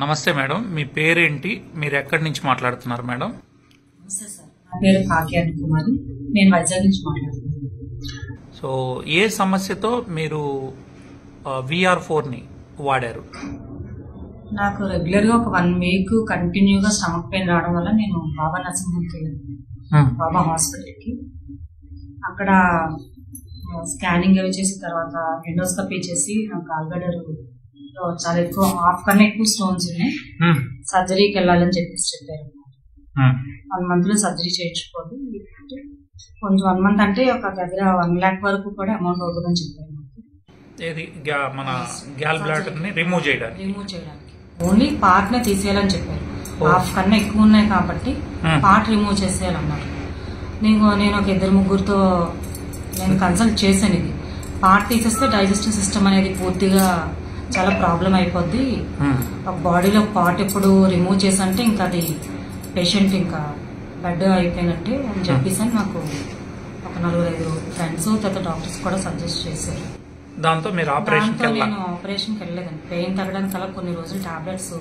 నమస్తే మేడం, మీ పేరేంటి, మీరు ఎక్కడి నుంచి మాట్లాడుతున్నారు మేడం? నమస్తే సార్, నా పేరు కాకియాని కుమారి, నేను వైజాగ్ నుంచి మాట్లాడుతున్నాను. సో ఏ సమస్యతో మీరు VR4 ని వాడారు? నాకు రెగ్యులర్ గా ఒక 1 వీక్ కంటిన్యూగా స్టమక్ పెయిన్ రావడం వల్ల నేను బాబా నరసింహకి వెళ్ళాను, బాబా హాస్పిటల్ కి. అక్కడ స్కానింగ్ అవి చేసిన తర్వాత ఎండోస్కోపీ చేసి నాకు గాల్బ్లాడర్ చాలా ఎక్కువ, హాఫ్ కన్నా ఎక్కువ స్టోన్స్ ఉన్నాయి, సర్జరీకి వెళ్ళాలని చెప్పారు. 1 month లో సర్జరీ చేయించుకోవాలి, కొంచెం 1 month అంటే ఒక దగ్గర 1 lakh వరకు కూడా అమౌంట్ అవుతుందని చెప్పారు. మన గాల్బ్లాడర్ ని రిమూవ్ చేయడానికి ఓన్లీ పార్ట్ నే తీసేయాలని చెప్పారు. హాఫ్ కన్నా ఎక్కువ ఉన్నాయి కాబట్టి పార్ట్ రిమూవ్ చేసేయాలన్నారు. నేను ఒక 2-3 నేను కన్సల్ట్ చేశాను. ఇది పార్ట్ తీసేస్తే డైజెస్టివ్ సిస్టమ్ అనేది పూర్తిగా చాలా ప్రాబ్లం అయిపోద్ది. బాడీలో పార్ట్ ఎప్పుడు రిమూవ్ చేసంటే ఇంకా అది పేషెంట్ ఇంకా బెడ్ అయిపోయినట్టే అని చెప్పేసి నాకు ఒక 4-5 ఫ్రెండ్స్ తర్వాత డాక్టర్స్ కూడా సజెస్ట్ చేశారు. దాంతో నేను ఆపరేషన్కి వెళ్ళలేదండి. పెయిన్ తగ్గడానికి అలా కొన్ని రోజులు టాబ్లెట్స్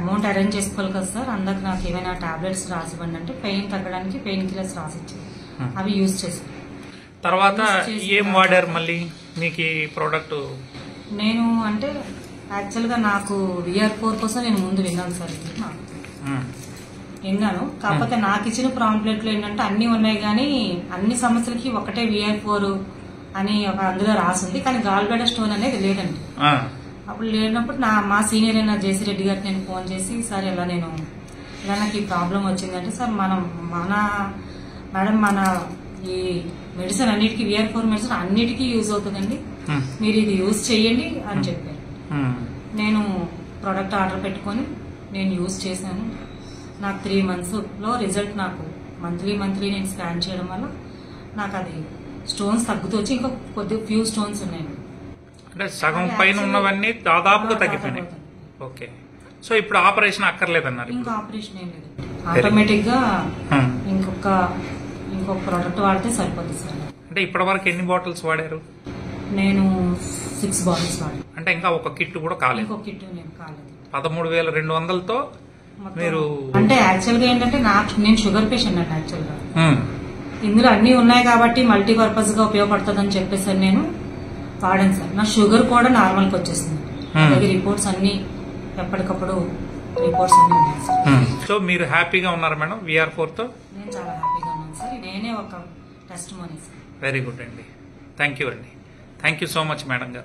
అమౌంట్ అరేంజ్ చేసుకోవాలి కదా సార్, అందుకు నాకు ఏమైనా టాబ్లెట్స్ రాసివ్వండి అంటే పెయిన్ తగ్గడానికి పెయిన్ కిల్లర్స్ రాసిచ్చారు, అవి యూజ్ చేశాను. తర్వాత ఏం వాడారు మళ్ళీ మీకు ఈ ప్రోడక్ట్? నేను అంటే యాక్చువల్గా నాకు VR4 కోసం నేను ముందు విన్నాను సార్, విన్నాను. కాకపోతే నాకు ఇచ్చిన ప్రాంప్లెట్లు ఏంటంటే అన్ని ఉన్నాయి కానీ అన్ని సమస్యలకి ఒకటే VR4 అని ఒక అందులో రాసింది, కానీ గాల్బ్లాడర్ స్టోన్ అనేది లేదండి. అప్పుడు లేనప్పుడు మా సీనియర్ అయిన జేసీ రెడ్డి గారికి నేను ఫోన్ చేసి, సార్ ఇలా నాకు ఈ ప్రాబ్లం వచ్చిందంటే, సార్ మేడం మన ఈ మెడిసిన్ అన్నిటికీ VR4 మెడిసిన్ అన్నిటికీ యూజ్ అవుతుందండి, మీరు ఇది యూజ్ చెయ్యండి అని చెప్పారు. నేను ప్రోడక్ట్ ఆర్డర్ పెట్టుకొని నేను యూజ్ చేశాను. నాకు 3 months లో రిజల్ట్, నాకు మంత్లీ నేను స్కాన్ చేయడం వల్ల నాకు అది స్టోన్స్ తగ్గుతూ వచ్చి ఇంకా ఫ్యూ స్టోన్స్ ఉన్నాయి. అంటే సగం పైన ఉన్నవన్నీ దాదాపుగా తగ్గిపోయినాయి. ఓకే, సో ఇప్పుడు ఆపరేషన్ అక్కర్లేదన్నారు? ఇంకా ఆపరేషన్ ఏం లేదు, ఆటోమేటిక్ గా ఇంకొక ప్రోడక్ట్ వాడితే సరిపోతుంది సార్. అంటే ఇప్పటి వరకు ఎన్ని బాటిల్స్ వాడారు? నేను 6 బాటిల్స్ వాడాను. అంటే ఇంకా ఒక కిట్ కూడా కాలేదు? ఇంకో కిట్ నేను కాలేదు. 13,200తో మీరు అంటే యాక్చువల్ గా ఏంటంటే నేను షుగర్ పేషెంట్ అండి. యాక్చువల్ గా ఇందులో అన్ని ఉన్నాయి కాబట్టి మల్టీపర్పస్ గా ఉపయోగపడుతుందని చెప్పేసి నేను వాడాను సార్. నా షుగర్ కూడా నార్మల్ కి వచ్చేసింది. అలాగే రిపోర్ట్స్ అన్ని ఎప్పటికప్పుడు రిపోర్ట్స్ అన్ని ఉన్నాయి సార్. సో మీరు హ్యాపీగా ఉన్నారు మేడం VR4 తో? నేను చాలా హ్యాపీగా ఉన్నాను సార్, నేనే ఒక test money sir. Very good అండి, థ్యాంక్ యూ అండి, thank you so much madam గారు.